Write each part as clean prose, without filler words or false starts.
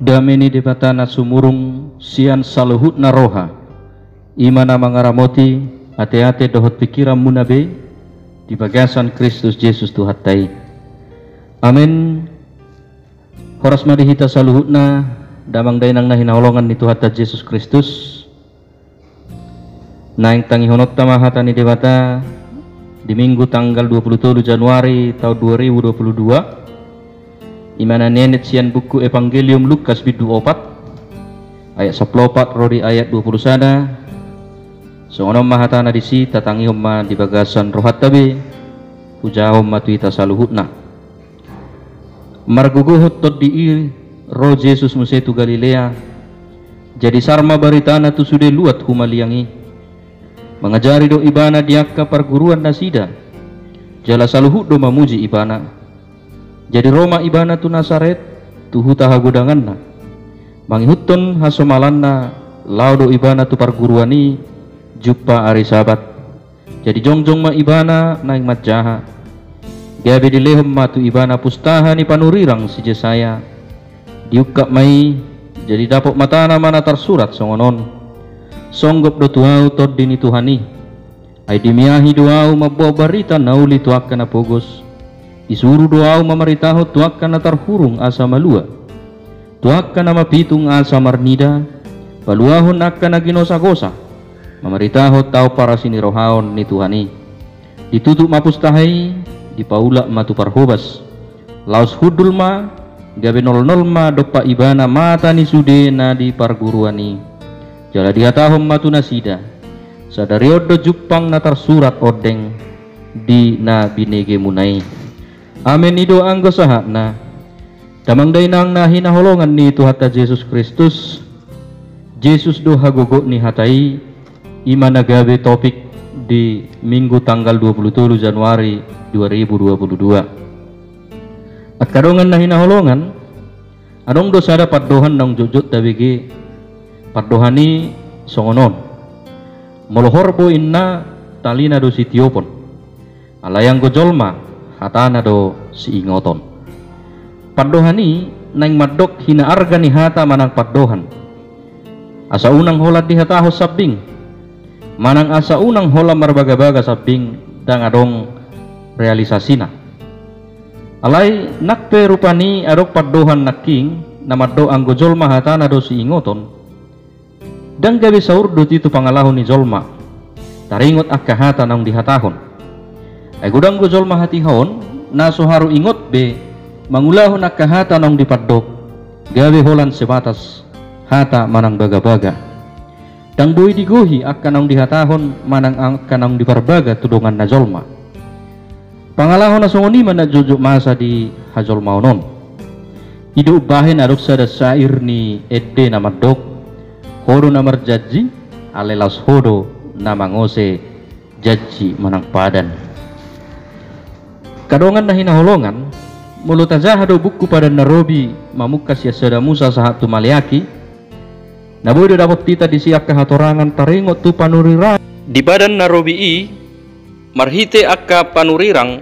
dameni debatana sumurung sian saluhut naroha imana mangaramoti ate-ate dohot pikiran munabe di bagasan Kristus Yesus Tuhatai. Amin. Horas madihita saluhutna damang dainang na hinaholongan ni Tuhan Yesus Kristus na yang tangi honot tamahata ni debata di minggu tanggal 27 Januari tahun 2022 imana nenet sian buku Evangelium Lukas bidu 4 ayat 14 rodi ayat 20 sana soonom mahatana disi tatangi homma di bagasan rohat tabe hujahom matuita saluhutna marguguhut tod di roh Yesus musetu Galilea jadi sarma baritana tu sude luat humaliangi mengajari do ibana diakka perguruan nasida jala saluhut do mamuji ibana jadi Roma ibana tu Nasaret tu huta hagudanganna mangihutun hasomalanna laudo ibana tu perguruani juppa ari sabat jadi jongjong ma ibana naing matjaha gabe dilehom matu ibana pustaha ni panurirang si Jesaya diukap mai jadi dapok matana mana tersurat songonon songgop do tuau tod dini Tuhani ay dimiahi doau mabbaw barita nauli tuakka na pogos isuru doau mamaritaho tuakka na tarhurung asa malua tuakka na mapitung asa marnida paluahon akka na ginosa-gosa mamaritaho tau para sinirohaon ni Tuhani ditutup mapustahay dipaula matu parhobas laos hudul ma gabe nol-nol ma dopa ibana mata ni sude na di parguruani jala dihatahom matu nasida sadari odo jupang na tersurat odeng di na binege munai. Amin ido anggo sahatna damang dainang na hinaholongan ni Tuhan Yesus Kristus Yesus do hagogo ni hatai imana gabe topik di minggu tanggal 27 Januari 2022 at kadongan na hinaholongan adong dosa dapat dohan ng jujut tabigi pardohani songonon molohor bo inna talina do sitiopon alayang gojolma hatana do si ingoton pardohani nang madok hinaarga ni hata manang pardohan asa unang holat di hataho sabing manang asa unang hola marbaga-baga sabing dang adong realisasina alay nakpe rupani adok pardohan naking na maddo ang gojolma hatana do si ingoton dan gabi saur do itu pangalahon ni jolma taringot akkahata nang dihatahon ay gudang go jolma hatihon na soharu ingot be mangulahon akkahata nang dipaddok gabi holan sebatas hata manang baga-baga dang doi diguhi akka nang dihatahon manang akka nang diparbaga tudungan na jolma pangalahon na songoni man na jujuk masa di hajolma onon idu bahin adok sada sair ni edde na maddok hodo namar jaji alelas hodo namangose jaji manang padan kadongan na hinaholongan mulut ajahado buku pada narobi mamukas ya sada Musa sahat tu maliaki naboy do dapat tita disiap kahatorangan taringot tu panurirang di badan narobi i marhite akka panurirang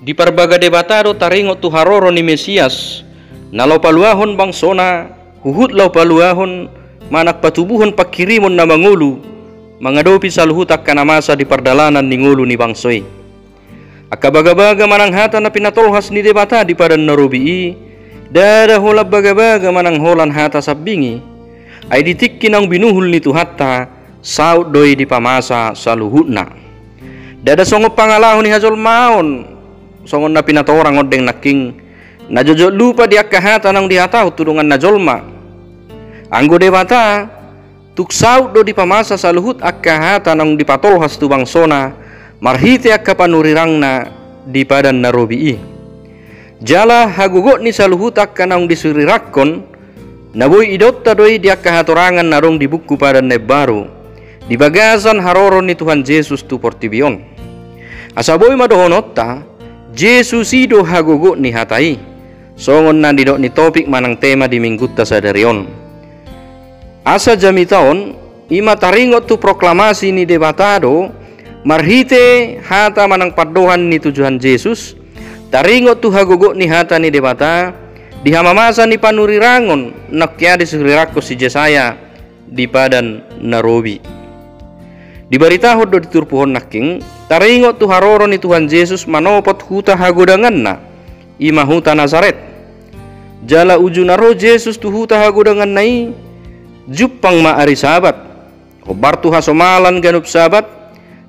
di parbaga debatado taringot tu haroro ni Mesias nalau paluahon bangsona huhut lau paluahon manak patubuhon pakirimon na mangulu mangadopi saluhut akka namasa di pardalanan ni ngulu ni bangsoy akka baga-baga manang hata na pinatolhas ni debata di padan narubii dada hola baga-baga manang holan hata sabingi ay ditikkin ang binuhul ni tuhatta saud doy di pamasa saluhutna dada songop pangalahon ni hajol maon songon na pinatorang odeng naking najojo lupa di akka hata nang dihataw tudungan na jolma anggo debata tuksaud do di pamasa saluhut akka hata nang dipatolhas tu bangsona marhite akka panurirangna di padan narobii jala hagugot ni saluhut akka nang disurirakon naboy idotta doi di akka hatorangan narong di buku padan nebaru di bagasan haroron ni Tuhan Yesus tu portibion asaboy madohonotta Yesus ido hagugot ni hatai songon na didok ni topik manang tema di minggutta sadarion asa jami taon ima taringot tu proklamasi ni debatado marhite hata manang pardohan ni tujuan Yesus taringot tu hagogo ni hata ni debata Di hamamasa ni panurirangon nakya disurirako si Jesaya di padan Narobi. Diberitahu do diturpuhon naking taringot tu haroro ni Tuhan Yesus manopot huta hagodangan na ima huta Nazaret. Jala uju naro Yesus tu huta hagodangan nai jupang maari sabat. Kobar tu hasomalan ganup sabat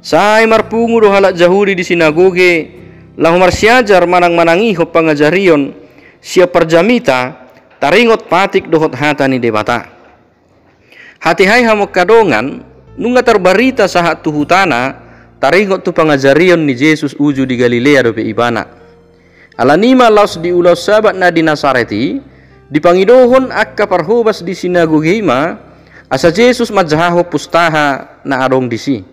sai marpungu do halak Jahudi di sinagoge lahu marsiajar manang-manangi ho pangajarion siap perjamita taringot patik dohot hatani debata. Hati hai hamok kadongan nunga terbarita sahat tu hutana taringot tu pangajarion ni Yesus uju di Galilea dope ibana. Alanima laus di ulas sabat na di Nasareti dipangidohon akka parhobas di sinagoge ima asa Yesus majahaho pustaha na arong disi.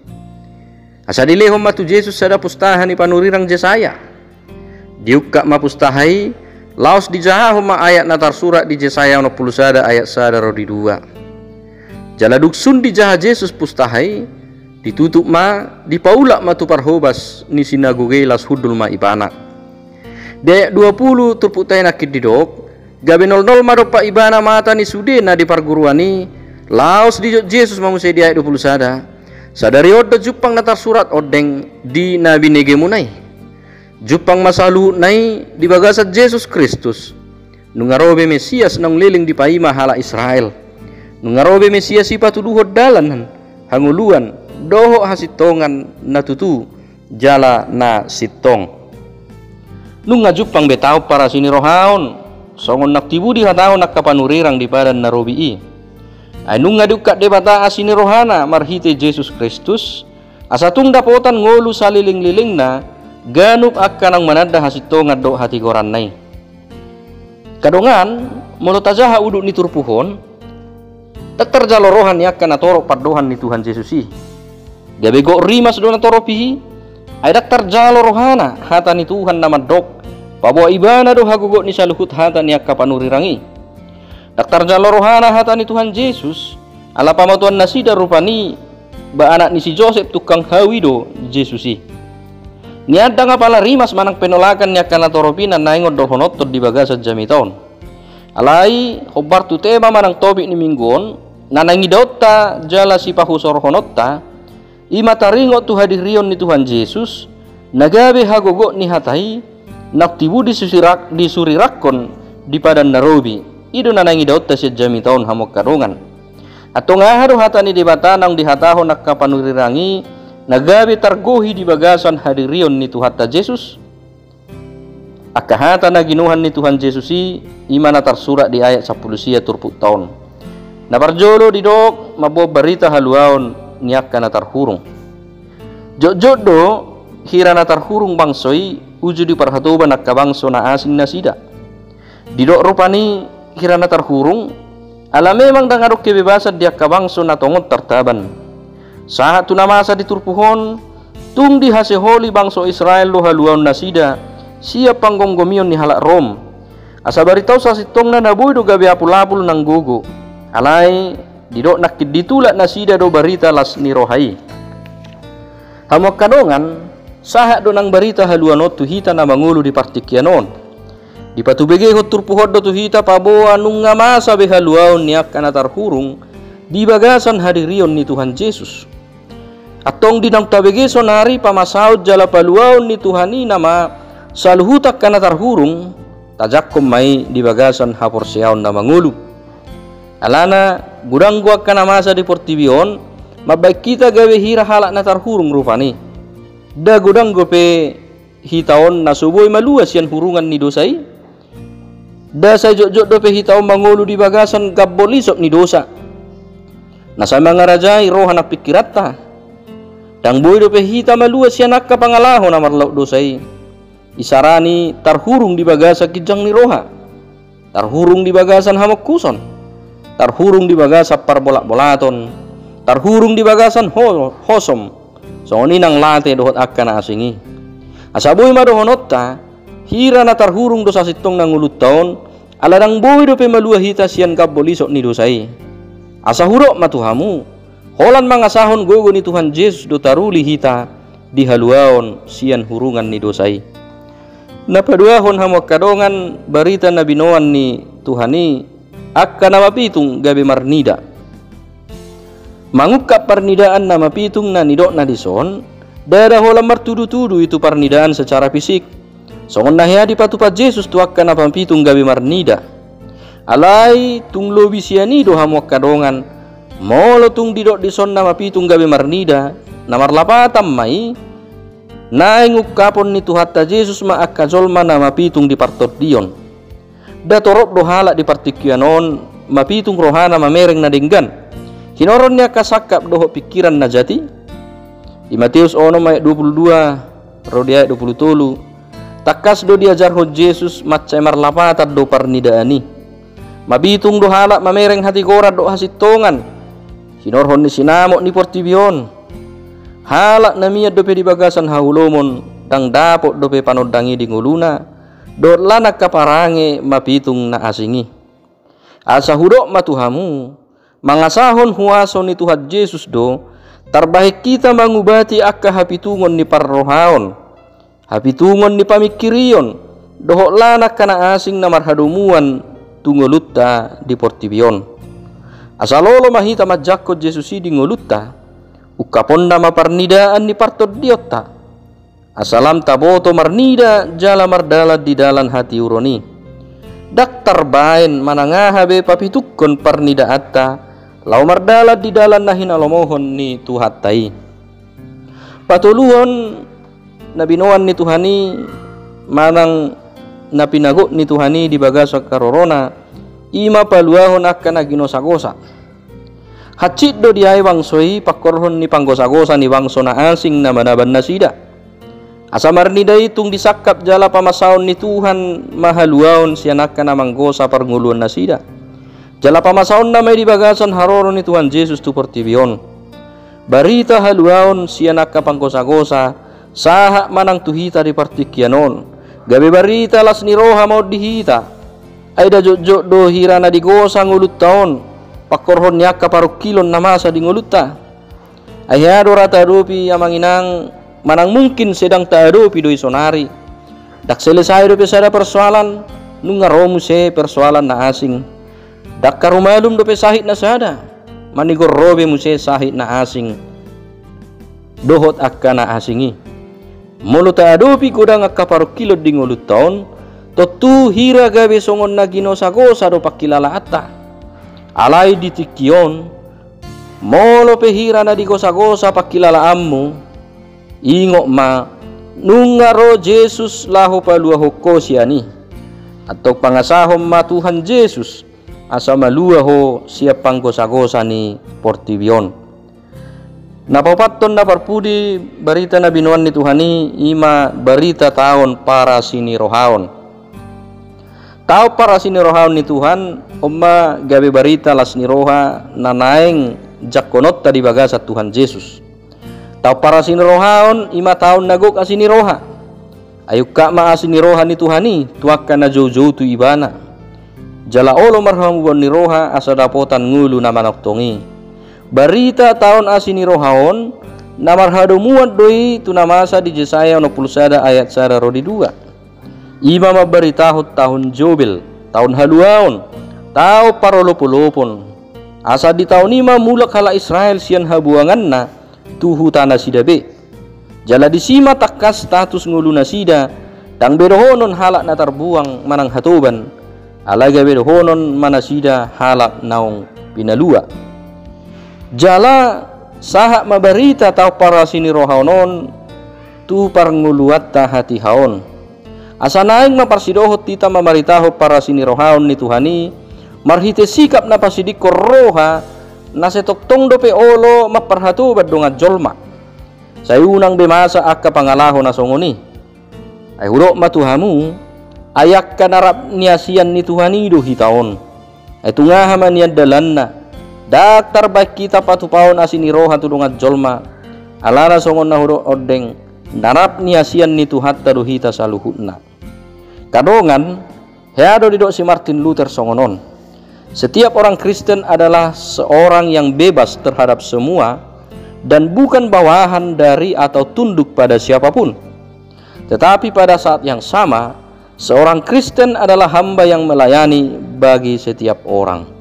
Asa dilehom matu Yesus sada pustaha ni panurirang Jesaya. Diukka mapustahay laos dijahaho ma ayat na tarsurat di Jesaya 60 sada ayat sada rodi 2. Jala duksun dijaha Yesus pustahay ditutup ma dipaulak matu parhobas ni sinagoge las hudul ma ibana. Di ayat 20 turputay nakit didok gabe 00 madopa ibana mata ni sude na di parguruani laos di Yesus mamusay di ayat 20 sada. Sadari odda jupang natar surat odeng di nabi negemunay. Jupang masalu nai di bagasat Yesus Kristus. Nungarobe Mesias nang liling di paima hala Israel. Nungarobe Mesias ipatuduhod dalan hanguluan doho hasitongan natutu jala na sitong. Nunga jupang betao para sinirohaon songon naktibu di hatao nakapanurirang di padan Narobii. Ay nung ngadukat debata asini rohana marhite Yesus Kristus asatung dapotan ngolu sa liling-liling na ganup akka nang manada hasito ngaddo hati koran nay. Kadongan monotajaha uduk ni turpuhon tak terjalorohan ni akka natoro pardohan ni Tuhan Yesus i. Gabe go rimas do natoro pihi ay dak terjalorohana hata ni Tuhan na madok pabawa ibana do hagugo ni saluhut hata ni akka panurirangi. Daktar jalorohana hata ni Tuhan Yesus ala pamatuan nasida rupani ba anak ni si Joseph tukang hawido Yesusi. Niada nga pala rimas manang penolakan niya kanatoropinan naingon dohonotod di bagasad jamiton. Alay hobar tu tema manang tobi ni minggon nanangidota jala si pahusorohonotta imataringot tu hadirion ni Tuhan Yesus nagabe hagogo ni hatai naktibu disurirakon di padan Narobi. Ido nanangidot ta siya jamiton hamok karungan. Ato nga haro hata ni debata nang dihatahon nakapanurirangi nagabi targohi di bagasan hadirion ni Tuhan ta Jesus. Akahata na ginuhan ni Tuhan Jesus ima na tarsurat di ayat 10 siya turput taon. Naparjolo di dok mabuo barita haluaon niyak ka na tarhurong. Jojod do hira na tarhurong bangsoy uju di parhatuban nakabangso na asing nasida. Di dok rupani kira na tarhurung ala memang dangarok kebebasan dia kabangso na tongot tartaban sahat tu namasa diturpuhon tung di haseholi bangso Israel lo haluan nasida siap panggonggomion ni halak Rom asa baritaw sa sitong na nabuy do gabi apul-apul nang gugo alay didok nakid ditulak nasida do barita las ni rohai hamok kadongan sahat do nang barita haluanot tuhita na mangulo di partikyanon. Di patubege hot turpuhod do tuhita paboa nung nga masa behaluaon niyak kana tarhurung di bagasan hadirion ni Tuhan Yesus. Atong dinang tabege sonari pamasaud jala paluaon ni Tuhan ni nama saluhutak kana tarhurung tajak kumay di bagasan haporseaon na mangulu. Alana gudang guak kana masa di portibion mabaik kita gawe hira halak na tarhurung rupani. Da gudang gope hitaon na suboy maluas yan hurungan ni dosay. Da sa jojot do pehitaw mangulu di bagasan gabbolisop ni dosa. Nasa mga rajay rohan na pikirata. Dang boy do pehita maluas siya nakapangalaho na marlaw dosay. Isarani tarhurung di bagasan kijang ni roha. Tarhurung di bagasan hamok kuson. Tarhurung di bagasan parbolak-bolaton. Tarhurung di bagasan hosom. So nang late dohot akka na asingi. Asaboy madohonot ta hira na tarhurung do sa sitong nang ulut taon aladang boy do pe maluahita siyan kabbolisok ni dosay asa hurok matuhamu holan mangasahon gogo ni Tuhan Yesus do taruli hita di haluaon siyan hurungan ni dosay Napaduahon hamo kadongan barita na binoan ni Tuhani akka na mapitung gabi marnida. Mangukap parnidaan na mapitung na nidok na dison, dada holam martudu-tudu itu parnidaan secara fisik. Songon nahya di patupat Yesus tu akka na papitung gabi marnida. Alai tung lobi sianido hamo kadongan, molo tung didok dison na mapitung gabi marnida, namar lapatam mai, naing ukapon ni Tuhatta Yesus ma akka zolma na mapitung di partot dion. Da torop do halak di partikyanon, mapitung rohana mamereng na denggan. Kinoron niya kasakap doho pikiran na jati. Di Matius 1 ayat 22, rodi ayat 27. Takas do diajar ho Yesus macai marlapatat do parnidaani. Mabitung do halak mamereng hati korat do hasitongan. Kinorhon ni sinamok ni portibion. Halak na miat dope di bagasan haulomon, dang dapot dope panodangi di nguluna. Do lanak kaparange mapitung na asingi. Asa hudok matuhamu. Mangasahon huason ni Tuhan Yesus do, terbaik kita mengubati akka hapitungon ni parrohaon, hapitungon ni pamikirion, dohok lanak kana asing na marhadumuan tungolutta di portibion. Asalolo mahita majakot Yesus di ngolutta, ukaponda maparnidaan ni partot diotta. Asalam taboto marnida jala mardala di dalan hati uroni. Daktar bain manangahabe papitukon parnida atta, lau mardalat di dalan nahin alomohon ni Tuhattai. Patuluhon nabinoan ni Tuhani manang napinagot ni Tuhani di bagasak karorona ima paluahon akka naginosagosa. Hatsit do diay wangsoi pakorhon ni panggosa-gosa ni wangso na asing na manaban na sida. Asa marnida itung disakap jala pamasaon ni Tuhan mahaluaon siya nakka na manggosa parnguluan na sida. Jala pamasaon na may dibagasan haroro ni Tuhan Yesus tu portibion. Barita haluaon siya nakapanggosa-gosa saha manang tuhita di partikyanon. Gabi barita las ni roha mau dihita. Ay da jok do hira na digosa ngulut taon. Pakorhon niya kaparukilon na masa di nguluta. Ay hado rata dopi amang inang manang mungkin sedang taadopi do isonari. Dak selesai dopi sada persoalan nungaromu se persoalan na asing. Dak karumalum dope sahit na sada manigor robe muse sahit na asing dohot akka na asingi mulut adopi kudang akka parukilod di ngulut taon totu hira gabe songon na ginosa-gosa do pakilala atta alai ditikyon molo pe hira na digosa-gosa pakilala ammu ingok ma nungaro Yesus lahu paluaho siani atau pangasahom ma Tuhan Yesus asa malua ho siap panggosa-gosa ni portibion. Napapaton na parpudi barita na binuan ni Tuhani ima barita taon para sini rohaon. Tao para sini rohaon ni Tuhan umma gabe barita las ni roha nanaeng jakonot tadi bagasat Tuhan Yesus. Tao para sini rohaon ima taon nagok asini roha. Ayuk ka ma asini roha ni Tuhani tuakka na jauh-jauh tu ibana. Jala olo marhamuan ni roha asa dapotan ngulu na manoktongi. Barita tahun asini rohaon na marhadumuan doi tunamasa di Yesaya 61 ayat 1 rodi 2. Ima mabaritahot tahun Jobil, tahun haluaon, tao parolopolopon. Asa di tahun ima mulak hala Israel sian habuangan na tuhu tanah sidabe. Jala disima takas status ngulu na sida, tang bedohonon halak na tarbuang manang hatoban. Alaga bedohonon manasida halak naong pinalua. Jala sahak mabarita tau para sini rohaonon tu parnguluatta hati haon. Asa naing maparsidohot tita mamaritaho para sini rohaon ni Tuhani marhite sikap na pasidiko roha na setoktong dope olo maparhatubad donga jolma. Sayunang bemasa akka pangalaho na songoni. Ay hurok matuhamu ayak kanarap niasian ni Tuhani do hitaon. Ay tungahaman yan dalan na. Daktar baik kita patupaon asini roha tudungat jolma. Alana songon na huro odeng. Narap niasian ni Tuhatta do hita saluhutna. Kadongan, heado didok si Martin Luther songonon. Setiap orang Kristen adalah seorang yang bebas terhadap semua dan bukan bawahan dari atau tunduk pada siapapun. Tetapi pada saat yang sama, seorang Kristen adalah hamba yang melayani bagi setiap orang.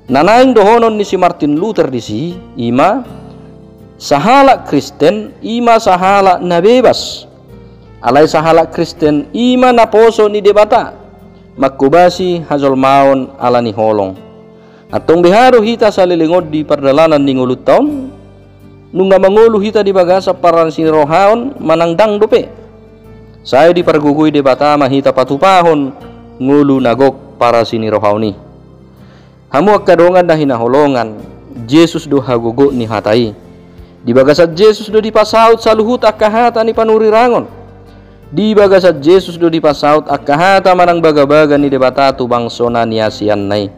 Nanaing dohonon ni si Martin Luther di si ima sahala Kristen ima sahala na bebas. Alay sahala Kristen ima na poso ni debata makubasi hazol maon ala ni holong. Atong biharo hita sa lilingod di pardalanan ni ngulut taon nung mangulu hita di bagasa paran sinirohaon manangdang dupe. Sayo di parguguy debata mahita patupahon ngulu nagok para sinirohaon ni. Hamu kadongan na hinaholongan Jesus do hagugo ni hatai. Di bagasat Jesus do dipasaut sa luhut akahata ni panurirangon. Di bagasat Jesus do dipasaut akahata manang bagabaga ni debata tu bangsona ni asian nay.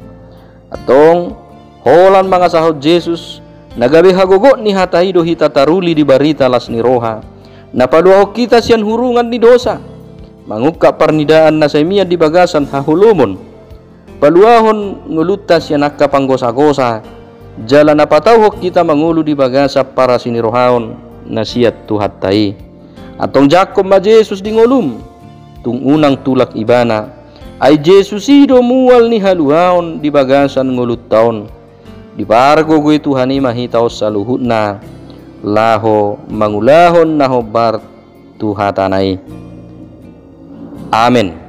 Atong holan mga sahod Jesus nagabi hagugo ni hatai do hita taruli di barita las ni roha. Napaduaho kita siyan hurungan ni dosa. Mangukka parnidaan na sa miya di bagasan hahulumon. Paluahon ngulutas yan nakapanggosa-gosa. Jala napatawhok kita mangulu di bagasa para sinirohaon na siyat tuhat tay. Atong jakom ma Jesus di ngulum. Tung unang tulak ibana ay Jesus ido mual ni haluhaon di bagasan ngulut taon. Di pargo goy Tuhan ni mahitaw sa luhut na laho mangulahon na hobar tuhatanay. Amen.